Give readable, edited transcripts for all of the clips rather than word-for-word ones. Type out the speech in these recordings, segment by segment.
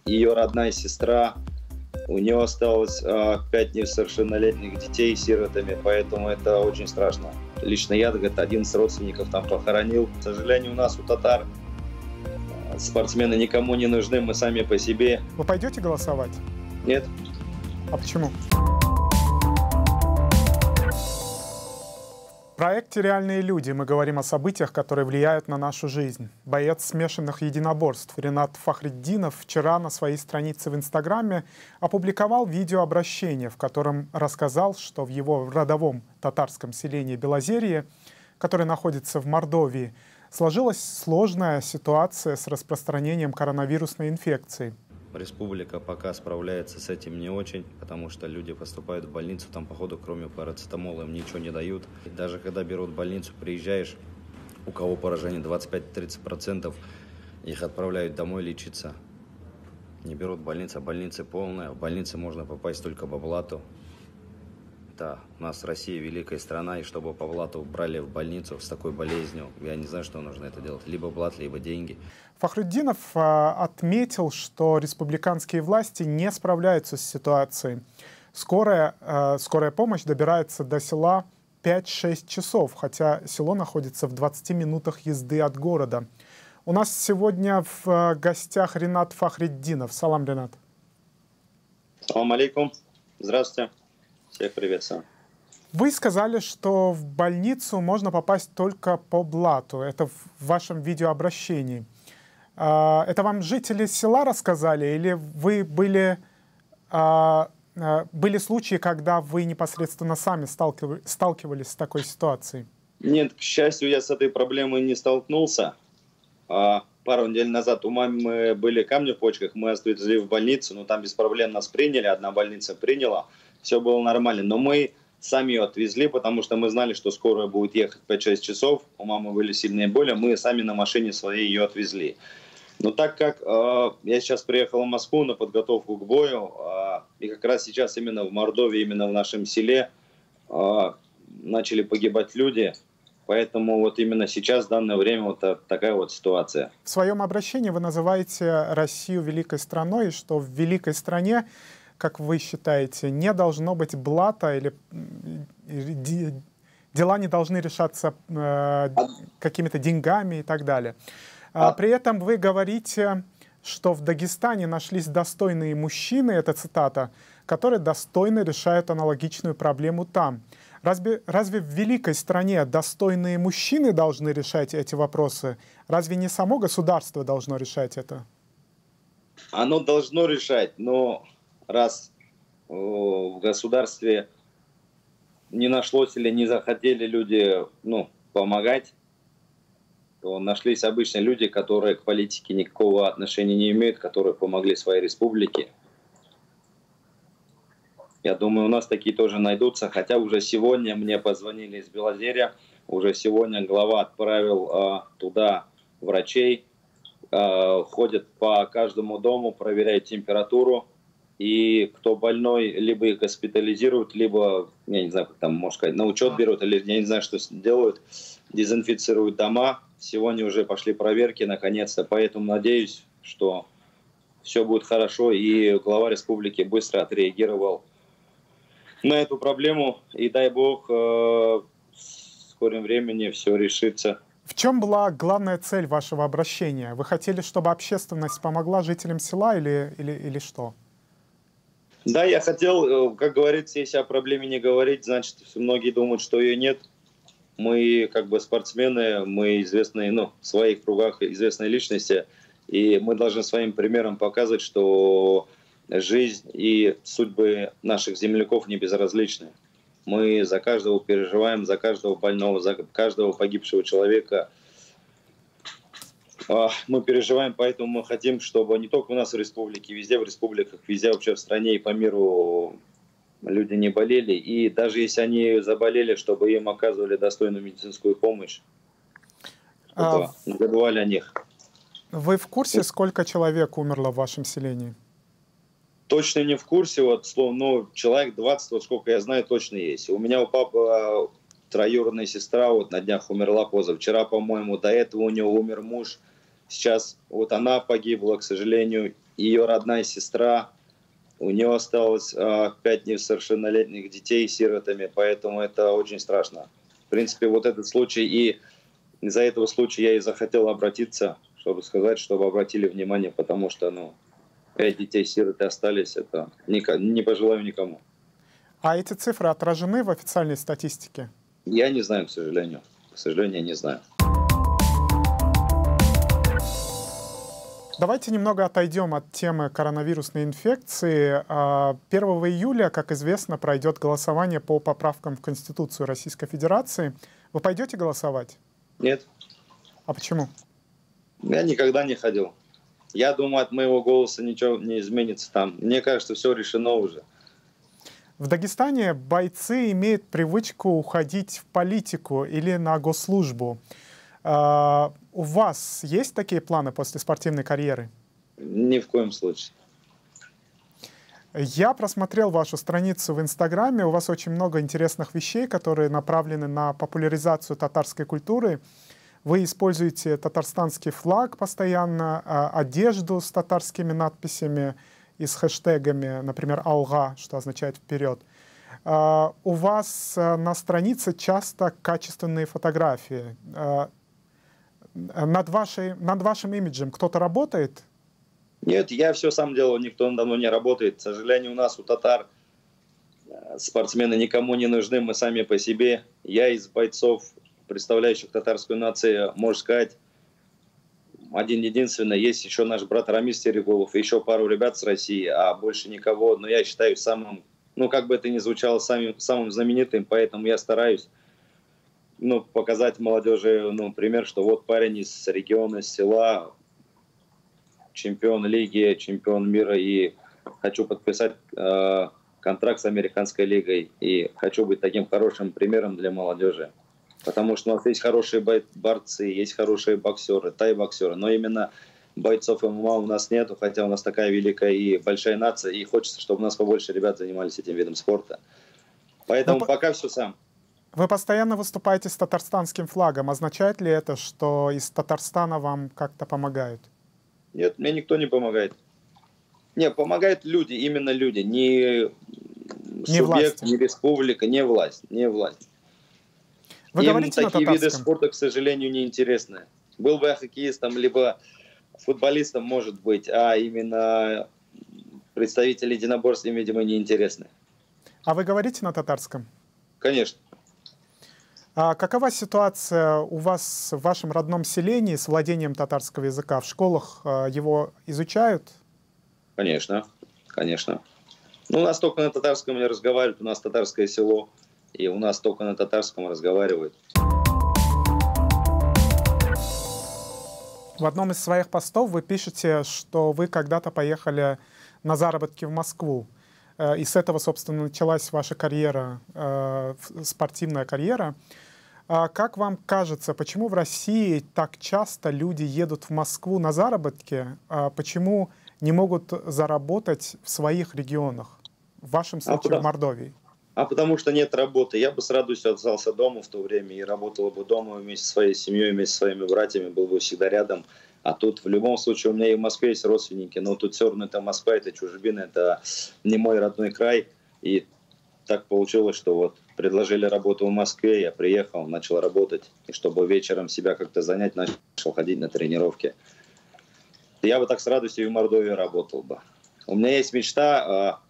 ее родная сестра. У нее осталось 5 несовершеннолетних детей сиротами, поэтому это очень страшно. Лично я, говорит, 11 родственников там похоронил. К сожалению, у нас, у татар, спортсмены никому не нужны, мы сами по себе. Вы пойдете голосовать? Нет. А почему? В проекте «Реальные люди» мы говорим о событиях, которые влияют на нашу жизнь. Боец смешанных единоборств Ринат Фахриддинов вчера на своей странице в Инстаграме опубликовал видеообращение, в котором рассказал, что в его родовом татарском селении Белозерье, которое находится в Мордовии, сложилась сложная ситуация с распространением коронавирусной инфекции. Республика пока справляется с этим не очень, потому что люди поступают в больницу, там, походу, кроме парацетамола им ничего не дают. И даже когда берут в больницу, приезжаешь, у кого поражение 25-30%, их отправляют домой лечиться. Не берут в больницу, а больницы полные. В больнице можно попасть только по блату. Да, у нас Россия великая страна, и чтобы по блату брали в больницу с такой болезнью, я не знаю, что нужно это делать. Либо блат, либо деньги. Фахриддинов отметил, что республиканские власти не справляются с ситуацией. Скорая помощь добирается до села 5-6 часов, хотя село находится в 20 минутах езды от города. У нас сегодня в гостях Ринат Фахриддинов. Салам, Ринат. Салам алейкум. Здравствуйте. Всех приветствую. Вы сказали, что в больницу можно попасть только по блату. Это в вашем видеообращении. Это вам жители села рассказали, или вы были случаи, когда вы непосредственно сами сталкивались с такой ситуацией? Нет, к счастью, я с этой проблемой не столкнулся. Пару недель назад у мамы были камни в почках, мы отвезли в больницу, но там без проблем нас приняли, одна больница приняла, все было нормально. Но мы сами ее отвезли, потому что мы знали, что скорая будет ехать 5-6 часов, у мамы были сильные боли, мы сами на машине своей ее отвезли. Но так как я сейчас приехал в Москву на подготовку к бою, и как раз сейчас именно в Мордовии, именно в нашем селе начали погибать люди, поэтому вот именно сейчас, в данное время, вот такая вот ситуация. В своем обращении вы называете Россию великой страной, и что в великой стране, как вы считаете, не должно быть блата, или дела не должны решаться какими-то деньгами и так далее. При этом вы говорите, что в Дагестане нашлись достойные мужчины, это цитата, которые достойно решают аналогичную проблему там. Разве в великой стране достойные мужчины должны решать эти вопросы? Разве не само государство должно решать это? Оно должно решать, но раз в государстве не нашлось или не захотели люди помогать, то нашлись обычные люди, которые к политике никакого отношения не имеют, которые помогли своей республике. Я думаю, у нас такие тоже найдутся, хотя уже сегодня мне позвонили из Белозерья, уже сегодня глава отправил туда врачей, ходят по каждому дому, проверяют температуру, и кто больной, либо их госпитализируют, либо, я не знаю, как там, можно сказать, на учет берут, или я не знаю, что делают, дезинфицируют дома. Сегодня уже пошли проверки, наконец-то, поэтому надеюсь, что все будет хорошо, и глава республики быстро отреагировал на эту проблему, и дай бог, в скором времени все решится. В чем была главная цель вашего обращения? Вы хотели, чтобы общественность помогла жителям села или что? Да, я хотел, как говорится, если о проблеме не говорить, значит, многие думают, что ее нет. Мы как бы спортсмены, мы известные, в своих кругах известные личности, и мы должны своим примером показывать, что жизнь и судьбы наших земляков не безразличны. Мы за каждого переживаем, за каждого больного, за каждого погибшего человека. Мы переживаем, поэтому мы хотим, чтобы не только у нас в республике, везде в республиках, везде вообще в стране и по миру люди не болели. И даже если они заболели, чтобы им оказывали достойную медицинскую помощь, чтобы не забывали о них. Вы в курсе, сколько человек умерло в вашем селении? Точно не в курсе, человек 20, сколько я знаю, точно есть. У меня у папы троюродная сестра на днях умерла позавчера, по-моему, до этого у него умер муж. Сейчас она погибла, к сожалению. ее родная сестра, у нее осталось 5 несовершеннолетних детей сиротами, поэтому это очень страшно. В принципе, вот этот случай, и из-за этого случая я и захотел обратиться, чтобы сказать, чтобы обратили внимание, потому что, 5 детей-сироты остались, это не пожелаю никому. А эти цифры отражены в официальной статистике? Я не знаю, к сожалению. К сожалению, я не знаю. Давайте немного отойдем от темы коронавирусной инфекции. 1 июля, как известно, пройдет голосование по поправкам в Конституцию Российской Федерации. Вы пойдете голосовать? Нет. А почему? Я никогда не ходил. Я думаю, от моего голоса ничего не изменится там. Мне кажется, все решено уже. В Дагестане бойцы имеют привычку уходить в политику или на госслужбу. У вас есть такие планы после спортивной карьеры? Ни в коем случае. Я просмотрел вашу страницу в Инстаграме. У вас очень много интересных вещей, которые направлены на популяризацию татарской культуры. Вы используете татарстанский флаг постоянно, одежду с татарскими надписями и с хэштегами, например, «Алга», что означает «вперед». У вас на странице часто качественные фотографии. Над вашим имиджем кто-то работает? Нет, я все сам делал, никто надо мной не работает. К сожалению, у нас, у татар, спортсмены никому не нужны, мы сами по себе. Я из бойцов, представляющих татарскую нацию, можно сказать, один-единственный. Есть еще наш брат Рамис Терегулов, еще пару ребят с России, а больше никого. Но я считаю самым, как бы это ни звучало, самым знаменитым, поэтому я стараюсь показать молодежи, пример, что вот парень из региона, из села, чемпион лиги, чемпион мира, и хочу подписать контракт с американской лигой, и хочу быть таким хорошим примером для молодежи. Потому что у нас есть хорошие борцы, есть хорошие боксеры, тай-боксеры, но именно бойцов ММА у нас нету, хотя у нас такая великая и большая нация, и хочется, чтобы у нас побольше ребят занимались этим видом спорта. Поэтому пока все сам. Вы постоянно выступаете с татарстанским флагом. Означает ли это, что из Татарстана вам как-то помогают? Нет, мне никто не помогает. Нет, помогают люди, именно люди. Не субъект, власти. не республика, не власть. Не власть. Вы им говорите такие на виды татарском? спорта, к сожалению, не интересны. Был бы я хоккеистом, либо футболистом, может быть, а именно представители единоборств им, видимо, не интересны. А вы говорите на татарском? Конечно. А какова ситуация у вас в вашем родном селении с владением татарского языка? В школах его изучают? Конечно, конечно. У нас только на татарском не разговаривают, у нас татарское село, и у нас только на татарском разговаривают. В одном из своих постов вы пишете, что вы когда-то поехали на заработки в Москву. И с этого, собственно, началась ваша карьера, спортивная карьера. Как вам кажется, почему в России так часто люди едут в Москву на заработки? Почему не могут заработать в своих регионах? В вашем случае в Мордовии. Потому что нет работы. Я бы с радостью остался дома в то время и работал бы дома вместе со своей семьей, вместе со своими братьями, был бы всегда рядом. А тут в любом случае у меня и в Москве есть родственники, но тут все равно это Москва, это чужбина, это не мой родной край. И так получилось, что вот предложили работу в Москве, я приехал, начал работать. И чтобы вечером себя как-то занять, начал ходить на тренировки. Я бы так с радостью и в Мордовии работал бы. У меня есть мечта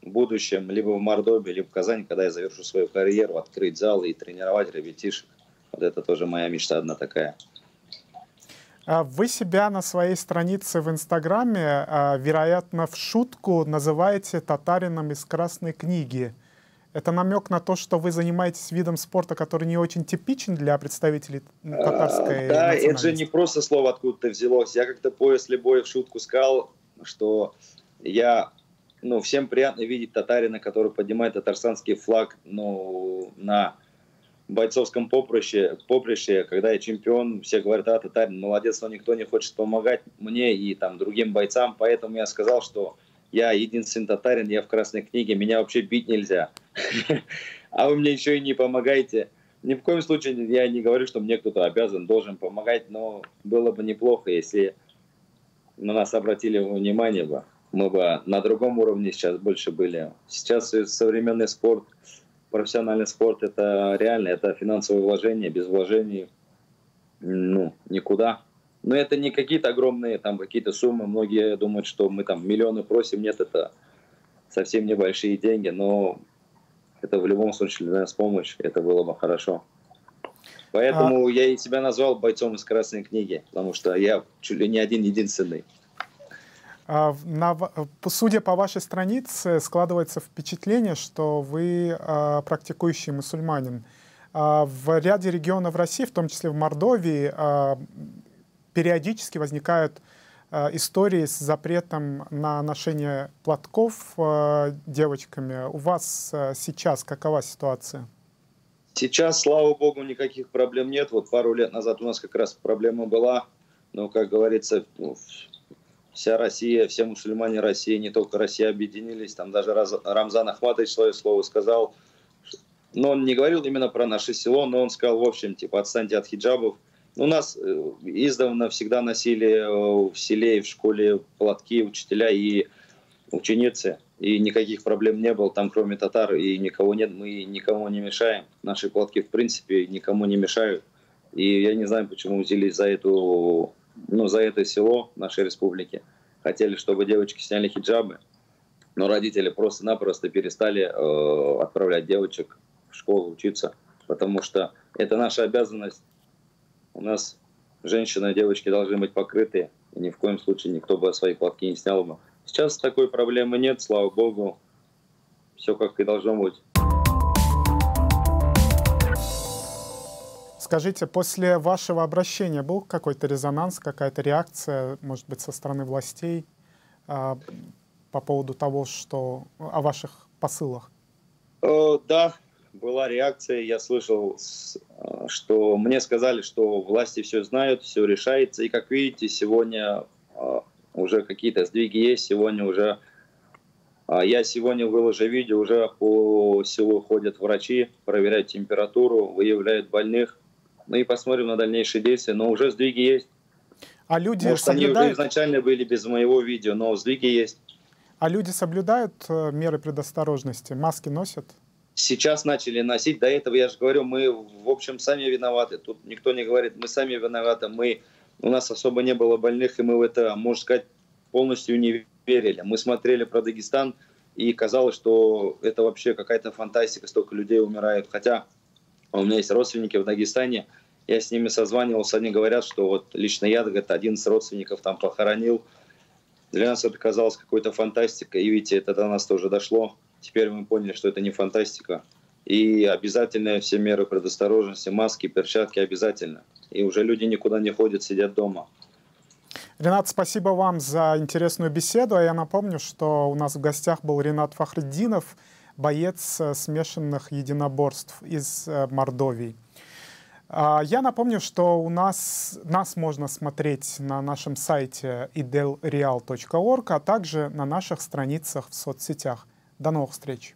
в будущем либо в Мордовии, либо в Казани, когда я завершу свою карьеру, открыть зал и тренировать ребятишек. Вот это тоже моя мечта одна такая. Вы себя на своей странице в Инстаграме, вероятно, в шутку называете татарином из Красной книги. Это намек на то, что вы занимаетесь видом спорта, который не очень типичен для представителей татарской Да, национальности. это же не просто слово откуда-то взялось. Я как-то после боя в шутку сказал, что всем приятно видеть татарина, который поднимает татарстанский флаг на бойцовском поприще, когда я чемпион, все говорят, татарин молодец, но никто не хочет помогать мне и другим бойцам, поэтому я сказал, что я единственный татарин, я в Красной книге, меня вообще бить нельзя. А вы мне еще и не помогаете. Ни в коем случае я не говорю, что мне кто-то обязан, должен помогать, но было бы неплохо, если на нас обратили внимание бы, мы бы на другом уровне сейчас больше были. Сейчас современный спорт, профессиональный спорт, это реально, это финансовые вложения, без вложений, ну, никуда. Но это не какие-то огромные там какие-то суммы. Многие думают, что мы там миллионы просим. Нет, это совсем небольшие деньги, но это в любом случае для нас помощь. Это было бы хорошо. Поэтому я и себя назвал бойцом из Красной книги, потому что я чуть ли не один-единственный. Судя по вашей странице, складывается впечатление, что вы практикующий мусульманин. В ряде регионов России, в том числе в Мордовии, периодически возникают истории с запретом на ношение платков девочками. У вас сейчас какова ситуация? Сейчас, слава богу, никаких проблем нет. Вот пару лет назад у нас как раз проблема была. Но, как говорится, вся Россия, все мусульмане России, не только Россия, объединились. Там даже Рамзан Ахматович свое слово сказал. Но он не говорил именно про наше село, но он сказал, в общем, типа, отстаньте от хиджабов. У нас издавна всегда носили в селе и в школе платки учителя и ученицы. И никаких проблем не было там, кроме татар, и никого нет, мы никому не мешаем. Наши платки, в принципе, никому не мешают. И я не знаю, почему взялись за это село нашей республики. Хотели, чтобы девочки сняли хиджабы, но родители просто-напросто перестали отправлять девочек в школу учиться, потому что это наша обязанность. У нас женщины и девочки должны быть покрыты, и ни в коем случае никто бы свои платки не снял бы. Сейчас такой проблемы нет, слава богу, все как и должно быть. Скажите, после вашего обращения был какой-то резонанс, какая-то реакция, может быть, со стороны властей по поводу того, что о ваших посылах? Да, была реакция. Я слышал, что мне сказали, что власти все знают, все решается. И, как видите, сегодня уже какие-то сдвиги есть. Я сегодня выложу видео, уже по селу ходят врачи, проверяют температуру, выявляют больных. Ну и посмотрим на дальнейшие действия. Но уже сдвиги есть. А люди Может, соблюдают... они уже изначально были без моего видео, но сдвиги есть. А люди соблюдают меры предосторожности? Маски носят? Сейчас начали носить. До этого, я же говорю, мы, в общем, сами виноваты. Тут никто не говорит, мы сами виноваты. У нас особо не было больных, и мы в это, можно сказать, полностью не верили. Мы смотрели про Дагестан, и казалось, что это вообще какая-то фантастика, столько людей умирают. Хотя у меня есть родственники в Дагестане, я с ними созванивался, они говорят, что вот лично я, говорит, 11 родственников там похоронил. Для нас это казалось какой-то фантастикой, и видите, это до нас тоже дошло. Теперь мы поняли, что это не фантастика. И обязательно все меры предосторожности, маски, перчатки обязательно. И уже люди никуда не ходят, сидят дома. Ренат, спасибо вам за интересную беседу. А я напомню, что у нас в гостях был Ренат Фахриддинов, боец смешанных единоборств из Мордовии. Я напомню, что нас можно смотреть на нашем сайте idelreal.org, а также на наших страницах в соцсетях. До новых встреч!